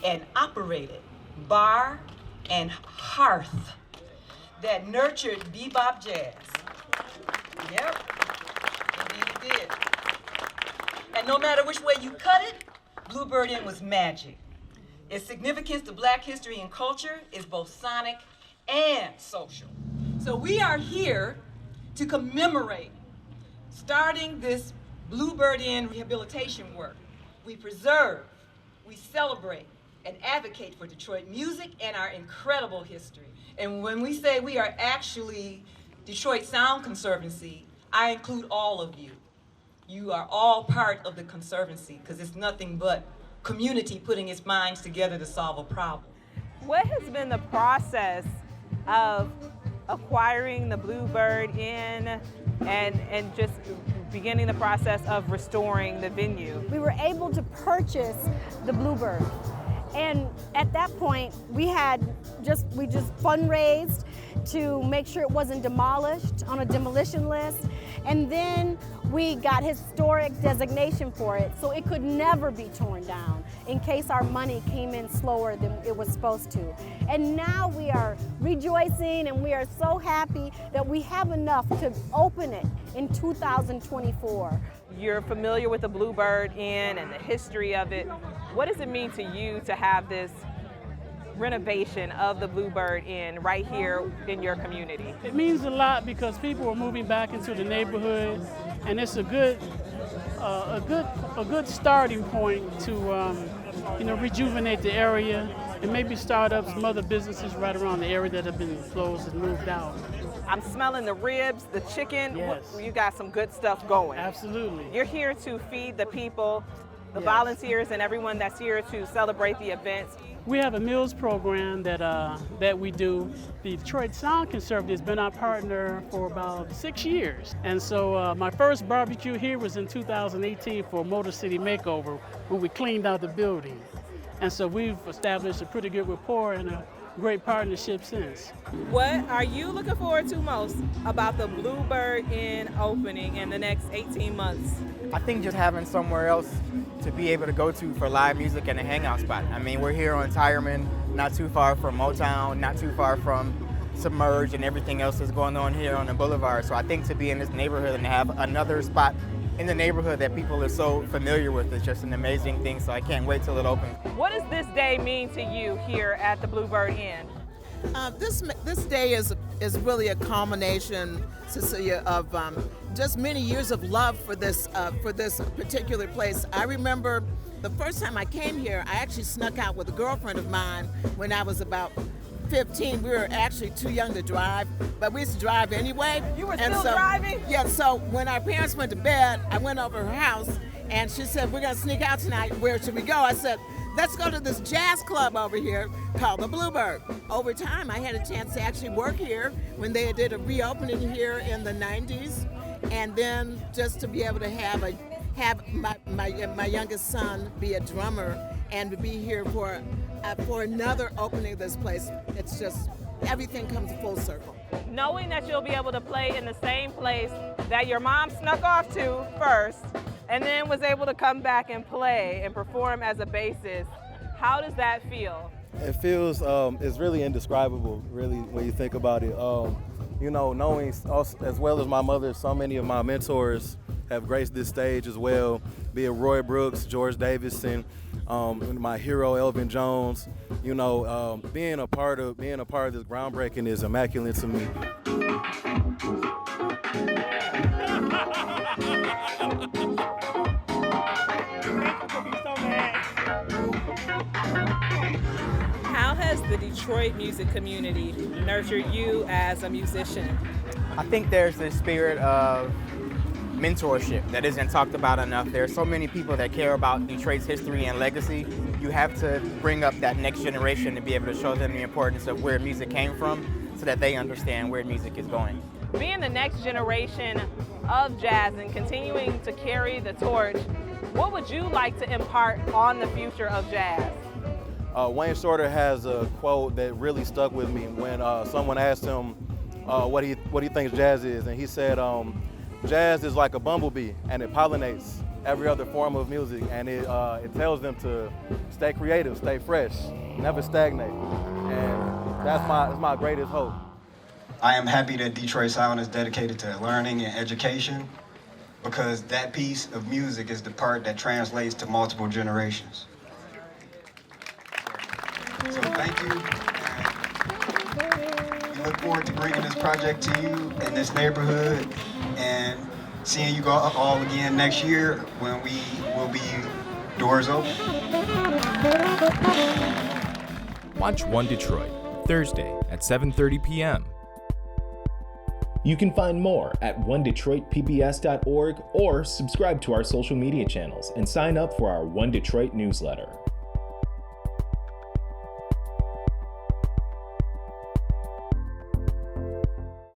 and operated bar and hearth that nurtured bebop jazz. Yep, indeed it did. And no matter which way you cut it, Bluebird Inn was magic. Its significance to Black history and culture is both sonic and social. So we are here to commemorate starting this Bluebird Inn rehabilitation work. We preserve, we celebrate, and advocate for Detroit music and our incredible history. And when we say we are actually Detroit Sound Conservancy, I include all of you. You are all part of the Conservancy because it's nothing but community putting its minds together to solve a problem. What has been the process of acquiring the Bluebird Inn and just beginning the process of restoring the venue? We were able to purchase the Bluebird. And at that point, we just fundraised to make sure it wasn't demolished on a demolition list. And then we got historic designation for it, so it could never be torn down in case our money came in slower than it was supposed to. And now we are rejoicing and we are so happy that we have enough to open it in 2024. You're familiar with the Bluebird Inn and the history of it. What does it mean to you to have this renovation of the Bluebird Inn right here in your community? It means a lot because people are moving back into the neighborhood, and it's a good starting point to rejuvenate the area and maybe start up some other businesses right around the area that have been closed and moved out. I'm smelling the ribs, the chicken. Yes. You got some good stuff going. Absolutely. You're here to feed the people, the Yes. volunteers, and everyone that's here to celebrate the events. We have a meals program that we do. The Detroit Sound Conservancy has been our partner for about 6 years. And so my first barbecue here was in 2018 for Motor City Makeover when we cleaned out the building. And so we've established a pretty good rapport and a great partnership since. What are you looking forward to most about the Bluebird Inn opening in the next 18 months? I think just having somewhere else to be able to go to for live music and a hangout spot. I mean, we're here on Tireman, not too far from Motown, not too far from Submerge and everything else that's going on here on the boulevard. So I think to be in this neighborhood and have another spot in the neighborhood that people are so familiar with is just an amazing thing. So I can't wait till it opens. What does this day mean to you here at the Bluebird Inn? This day is really a culmination, Cecilia, of just many years of love for this particular place. I remember the first time I came here, I actually snuck out with a girlfriend of mine when I was about 15. We were actually too young to drive, but we used to drive anyway. You were still driving? Yeah, so when our parents went to bed, I went over to her house and she said, "We're gonna sneak out tonight. Where should we go?" I said, "Let's go to this jazz club over here called the Bluebird." Over time, I had a chance to actually work here when they did a reopening here in the 90s. And then just to be able to have my youngest son be a drummer and to be here for another opening of this place, it's just, everything comes full circle. Knowing that you'll be able to play in the same place that your mom snuck off to first and then was able to come back and play and perform as a bassist, how does that feel? It feels, it's really indescribable, really, when you think about it. Knowing us, as well as my mother, so many of my mentors have graced this stage as well, be it Roy Brooks, George Davidson, my hero Elvin Jones. Being a part of this groundbreaking is immaculate to me. How has the Detroit music community nurtured you as a musician? I think there's this spirit of mentorship that isn't talked about enough. There are so many people that care about Detroit's history and legacy. You have to bring up that next generation to be able to show them the importance of where music came from so that they understand where music is going. Being the next generation of jazz and continuing to carry the torch, what would you like to impart on the future of jazz? Wayne Shorter has a quote that really stuck with me when someone asked him what he thinks jazz is, and he said, "Jazz is like a bumblebee, and it pollinates every other form of music, and it tells them to stay creative, stay fresh, never stagnate, and that's my greatest hope. I am happy that Detroit Sound is dedicated to learning and education, because that piece of music is the part that translates to multiple generations. So thank you. And we look forward to bringing this project to you in this neighborhood and seeing you all again next year when we will be doors open. Watch One Detroit, Thursday at 7:30 p.m. You can find more at onedetroitpbs.org or subscribe to our social media channels and sign up for our One Detroit newsletter.